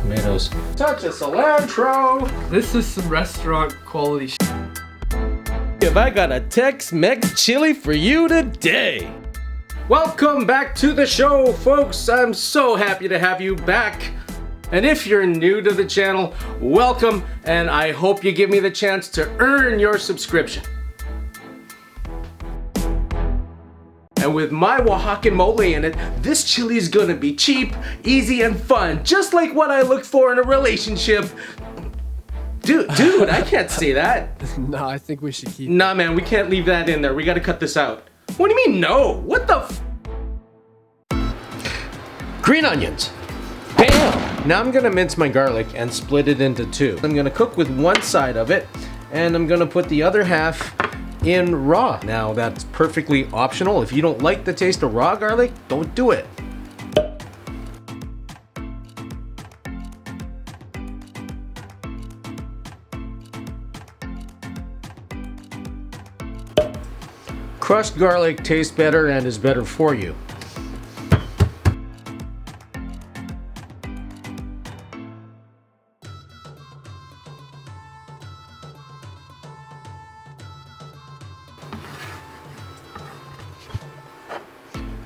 tomatoes. Touch of cilantro. This is some restaurant quality shit. Have I got a Tex-Mex chili for you today? Welcome back to the show, folks. I'm so happy to have you back. And if you're new to the channel, welcome, and I hope you give me the chance to earn your subscription. And with my Oaxacan mole in it, this chili is gonna be cheap, easy, and fun, just like what I look for in a relationship. Dude, I can't say that. No, I think we should keep it. Nah, man, we can't leave that in there. We gotta cut this out. What do you mean, no? What the Green onions. Bam! Now I'm gonna mince my garlic and split it into two. I'm gonna cook with one side of it, and I'm gonna put the other half in raw. Now that's perfectly optional. If you don't like the taste of raw garlic, don't do it. Crushed garlic tastes better and is better for you.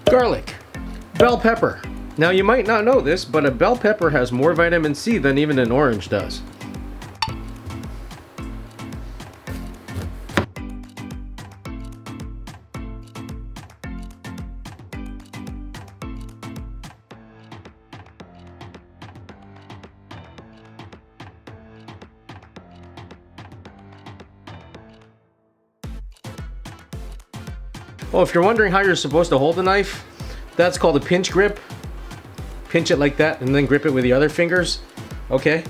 Garlic, bell pepper. Now you might not know this, but a bell pepper has more vitamin C than even an orange does. Oh, if you're wondering how you're supposed to hold a knife, that's called a pinch grip. Pinch it like that and then grip it with the other fingers. Okay?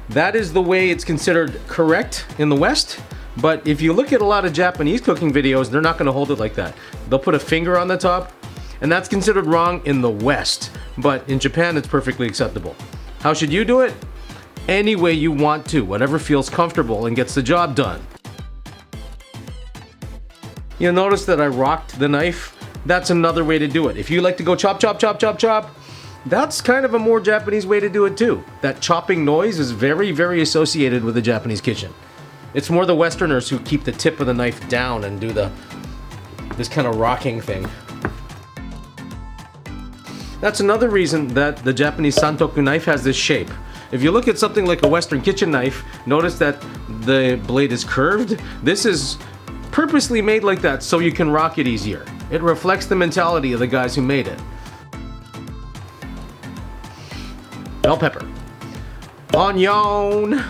That is the way it's considered correct in the West. But if you look at a lot of Japanese cooking videos, they're not gonna hold it like that. They'll put a finger on the top, and that's considered wrong in the West. But in Japan, it's perfectly acceptable. How should you do it? Any way you want to, whatever feels comfortable and gets the job done. You'll notice that I rocked the knife. That's another way to do it. If you like to go chop, chop, chop, chop, chop, that's kind of a more Japanese way to do it too. That chopping noise is very, very associated with the Japanese kitchen. It's more the Westerners who keep the tip of the knife down and do this kind of rocking thing. That's another reason that the Japanese santoku knife has this shape. If you look at something like a Western kitchen knife, notice that the blade is curved. This is purposely made like that so you can rock it easier. It reflects the mentality of the guys who made it. Bell pepper. Onion.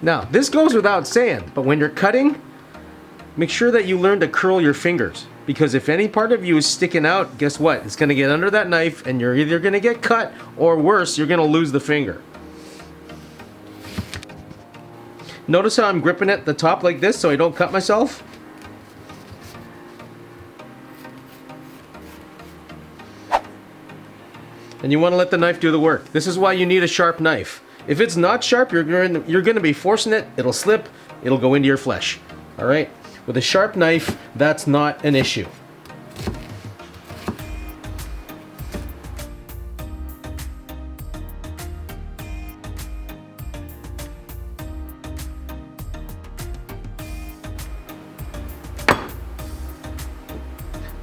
Now, this goes without saying, but when you're cutting, make sure that you learn to curl your fingers. Because if any part of you is sticking out, guess what? It's gonna get under that knife and you're either gonna get cut or worse, you're gonna lose the finger. Notice how I'm gripping at the top like this so I don't cut myself? And you wanna let the knife do the work. This is why you need a sharp knife. If it's not sharp, you're gonna be forcing it, it'll slip, it'll go into your flesh. All right? With a sharp knife, that's not an issue.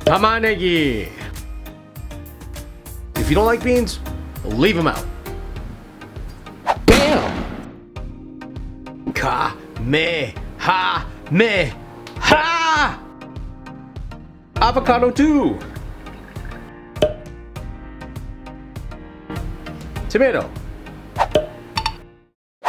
Tamanegi. If you don't like beans, leave them out. Bam! Ka-me-ha-me. Ha! Avocado too. Tomato.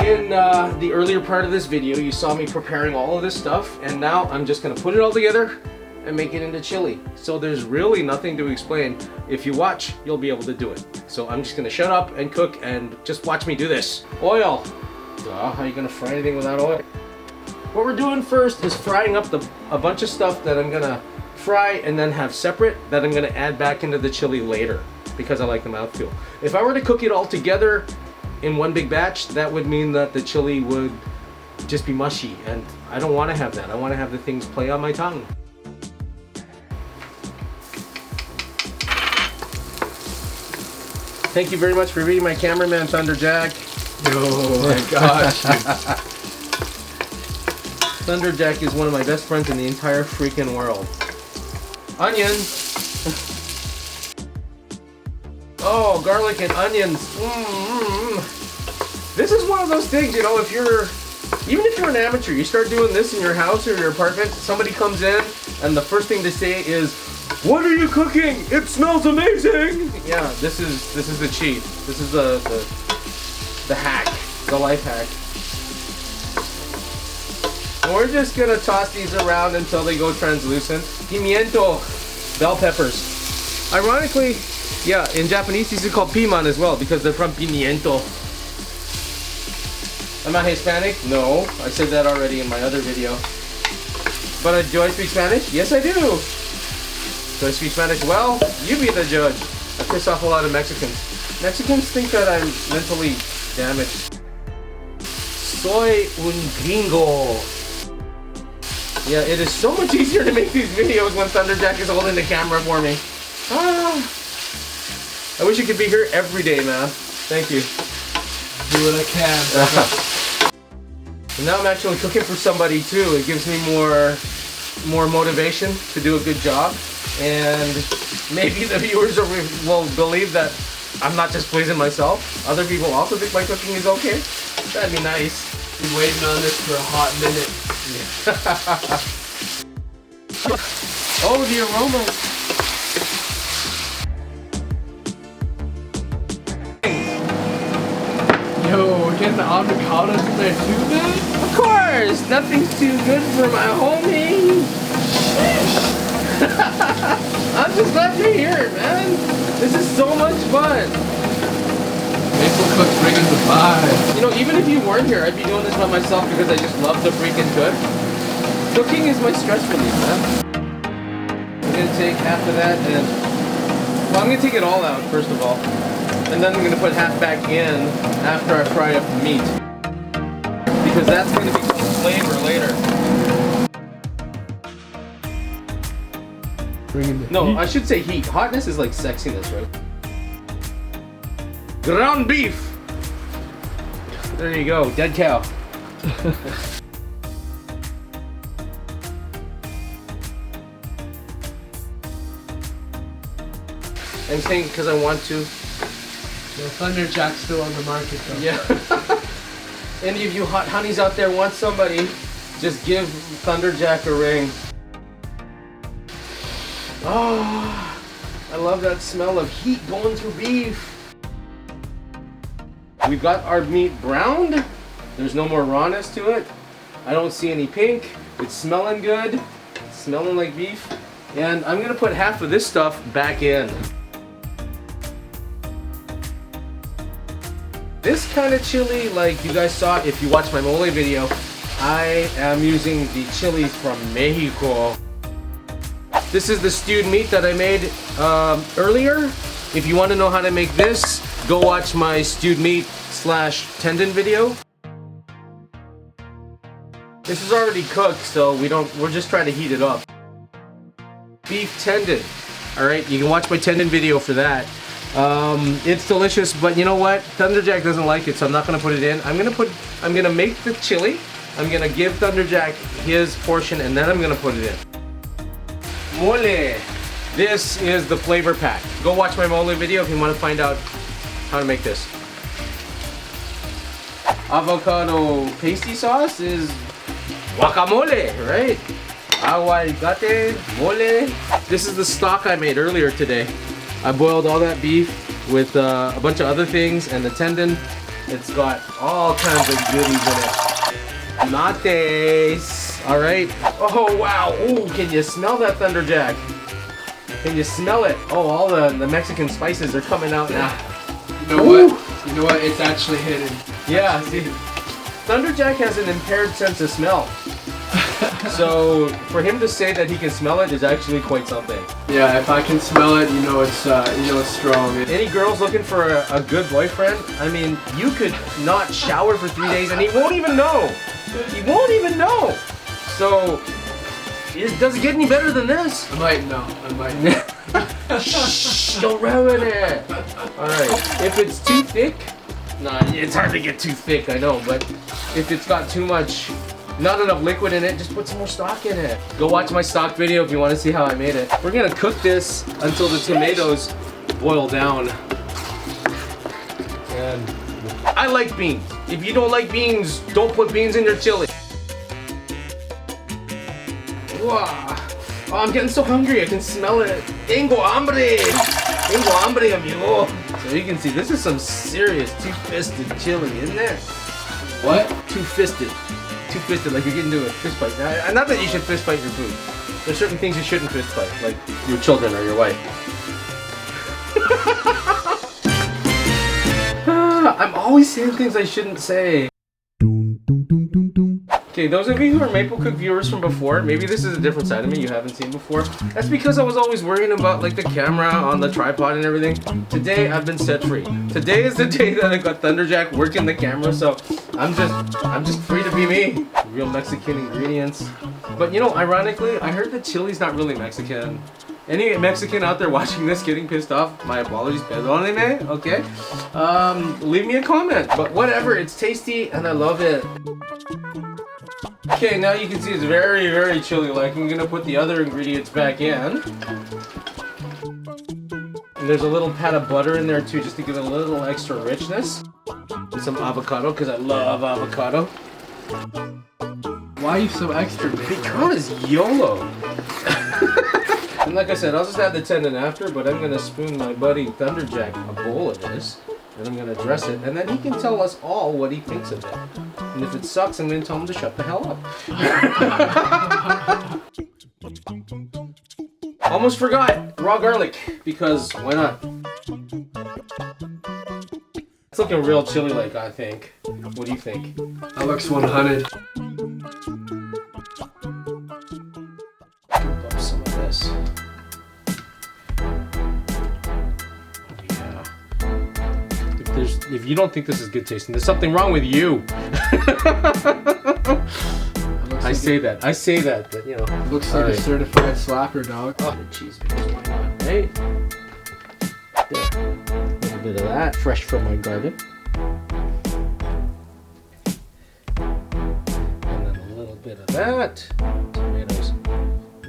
In the earlier part of this video, you saw me preparing all of this stuff, and now I'm just gonna put it all together and make it into chili. So there's really nothing to explain. If you watch, you'll be able to do it. So I'm just gonna shut up and cook and just watch me do this. Oil. How are you gonna fry anything without oil? What we're doing first is frying up a bunch of stuff that I'm gonna fry and then have separate that I'm gonna add back into the chili later because I like the mouthfeel. If I were to cook it all together in one big batch, that would mean that the chili would just be mushy, and I don't want to have that. I want to have the things play on my tongue. Thank you very much for being my cameraman, Thunderjack. Oh my gosh. Thunderjack is one of my best friends in the entire freaking world. Onion. Oh, garlic and onions. This is one of those things, you know, even if you're an amateur, you start doing this in your house or your apartment, somebody comes in and the first thing they say is, "What are you cooking? It smells amazing!" Yeah, this is the cheat. This is the hack, the life hack. And we're just gonna toss these around until they go translucent. Pimiento, bell peppers. Ironically, yeah, in Japanese these are called piman as well because they're from pimiento. Am I Hispanic? No, I said that already in my other video. But do I speak Spanish? Yes, I do. Do I speak Spanish well? You be the judge. I piss off a lot of Mexicans. Mexicans think that I'm mentally damaged. Soy un gringo. Yeah, it is so much easier to make these videos when Thunderjack is holding the camera for me. I wish you could be here every day, man. Thank you. Do what I can. And now I'm actually cooking for somebody too. It gives me more motivation to do a good job. And maybe the viewers will believe that I'm not just pleasing myself. Other people also think my cooking is okay. That'd be nice. Been waiting on this for a hot minute. Oh, the aroma. Yo, we're getting the avocados in there too, man? Of course! Nothing's too good for my homie! I'm just glad you're here, man! This is so much fun! Maple Cook's bringing the vibe. You know, even if you weren't here, I'd be doing this by myself because I just love to freaking cook. Cooking is my stress relief, man. I'm gonna take half of that and... Well, I'm gonna take it all out, first of all. And then I'm gonna put half back in after I fry up the meat. Because that's gonna become flavor later. No, I should say heat. Hotness is like sexiness, right? Ground beef! There you go, dead cow. I'm saying because I want to. So Thunderjack's still on the market though. Yeah. Any of you hot honeys out there want somebody, just give Thunderjack a ring. Oh, I love that smell of heat going through beef. We've got our meat browned. There's no more rawness to it. I don't see any pink. It's smelling good. It's smelling like beef. And I'm gonna put half of this stuff back in. This kind of chili, like you guys saw if you watched my mole video, I am using the chili from Mexico. This is the stewed meat that I made earlier. If you want to know how to make this, go watch my stewed meat / tendon video. This is already cooked, so we're just trying to heat it up. Beef tendon. All right, you can watch my tendon video for that. It's delicious, but you know what? Thunderjack doesn't like it, so I'm not gonna put it in. I'm gonna make the chili. I'm gonna give Thunderjack his portion, and then I'm gonna put it in. Mole. This is the flavor pack. Go watch my mole video if you want to find out how to make this. Avocado pasty sauce is guacamole, right? Aguacate, mole. This is the stock I made earlier today. I boiled all that beef with a bunch of other things and the tendon. It's got all kinds of goodies in it. Nates. All right. Oh, wow. Oh, can you smell that, Thunderjack? Can you smell it? Oh, all the Mexican spices are coming out now. You know what? You know what? It's actually hidden. Yeah, see, Thunderjack has an impaired sense of smell. So for him to say that he can smell it is actually quite something. Yeah, if I can smell it, you know it's strong. Any girls looking for a good boyfriend? I mean, you could not shower for 3 days and he won't even know. He won't even know. So, does it get any better than this? I might know. Shh, don't ruin it. All right. If it's too thick, nah, it's hard to get too thick. I know, but if it's got too much, not enough liquid in it, just put some more stock in it. Go watch my stock video if you want to see how I made it. We're gonna cook this until the tomatoes boil down. And I like beans. If you don't like beans, don't put beans in your chili. Wow. Oh, I'm getting so hungry, I can smell it. Tengo hambre! Tengo hambre, amigo. So you can see, this is some serious two-fisted chili, isn't it? What? Two-fisted. Two-fisted, like you're getting into a fist fight. Not that you should fist fight your food. There's certain things you shouldn't fist fight, like your children or your wife. I'm always saying things I shouldn't say. Okay, those of you who are Maple Cook viewers from before, maybe this is a different side of me you haven't seen before. That's because I was always worrying about like the camera on the tripod and everything. Today I've been set free. Today is the day that I got Thunderjack working the camera, so I'm just free to be me. Real Mexican ingredients. But you know, ironically, I heard that chili's not really Mexican. Any Mexican out there watching this getting pissed off, my apologies, perdóneme, okay? Leave me a comment, but whatever, it's tasty and I love it. Okay, now you can see it's very, very chili-like. I'm gonna put the other ingredients back in. And there's a little pat of butter in there too, just to give it a little extra richness. And some avocado, because I love avocado. Why are you so extra, man? Because YOLO. And like I said, I'll just add the tendon after, but I'm gonna spoon my buddy Thunderjack a bowl of this. And I'm gonna dress it, and then he can tell us all what he thinks of it. And if it sucks, I'm gonna tell him to shut the hell up. Almost forgot, raw garlic, because why not? It's looking real chili-like, I think. What do you think? That looks 100. Put up some of this. If you don't think this is good tasting, there's something wrong with you. I say that, but you know. Looks like a certified slapper, dog. Oh, the cheese makes why not, hey? There. A little bit of that, fresh from my garden. And then a little bit of that. Tomatoes.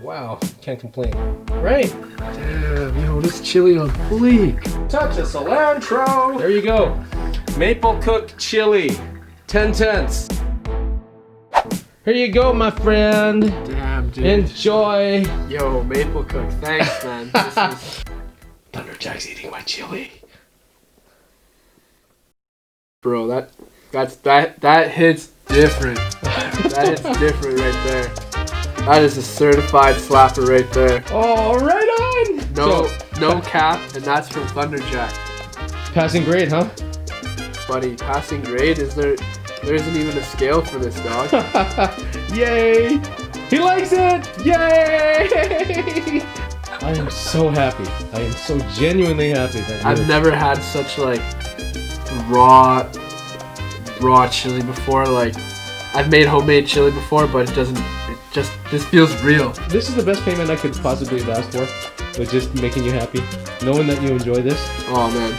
Wow, can't complain. Right? Damn, yo, this chili on fleek. Touch of cilantro. There you go. Maple Cook chili. 10/10. Here you go, my friend. Damn, dude. Enjoy. Yo, Maple Cook, thanks, man. This is... Thunderjack's eating my chili. Bro, that hits different. That hits different right there. That is a certified slapper right there. Oh, right on. No cap, and that's from Thunderjack. Passing grade, huh? Buddy, passing grade? There isn't even a scale for this, dog. Yay! He likes it! Yay! I am so happy. I am so genuinely happy that I've never had such like raw chili before. Like, I've made homemade chili before, but this feels real. This is the best payment I could possibly have asked for, but just making you happy, knowing that you enjoy this. Oh man.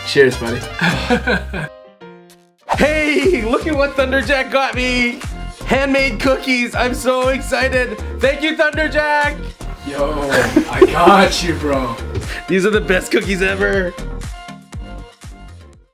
Cheers, buddy. Hey, look at what Thunderjack got me! Handmade cookies! I'm so excited! Thank you, Thunderjack! Yo, I got you, bro. These are the best cookies ever!